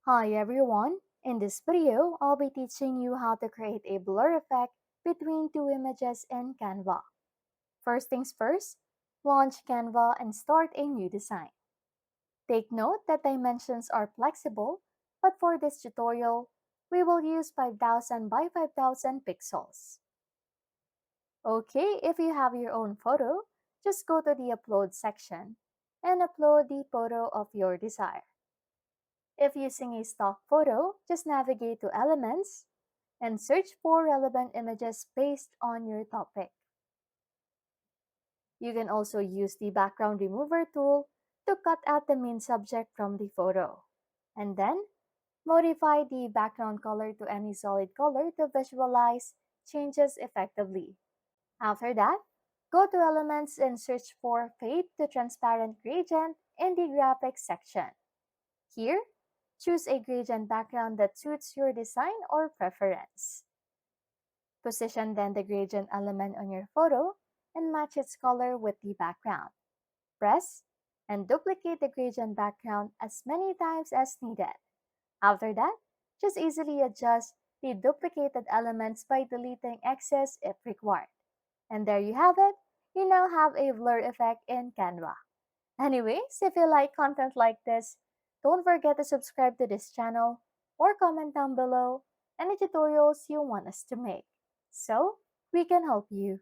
Hi everyone! In this video, I'll be teaching you how to create a blur effect between two images in Canva. First things first, launch Canva and start a new design. Take note that dimensions are flexible, but for this tutorial, we will use 5000 by 5000 pixels. Okay, if you have your own photo, just go to the upload section and upload the photo of your desire. If using a stock photo, just navigate to Elements and search for relevant images based on your topic. You can also use the background remover tool to cut out the main subject from the photo. And then, modify the background color to any solid color to visualize changes effectively. After that, go to Elements and search for Fade to Transparent Gradient in the Graphics section. Here, choose a gradient background that suits your design or preference. Position then the gradient element on your photo and match its color with the background. Press and duplicate the gradient background as many times as needed. After that, just easily adjust the duplicated elements by deleting excess if required. And there you have it. You now have a blur effect in Canva. Anyways, if you like content like this, don't forget to subscribe to this channel or comment down below any tutorials you want us to make so we can help you.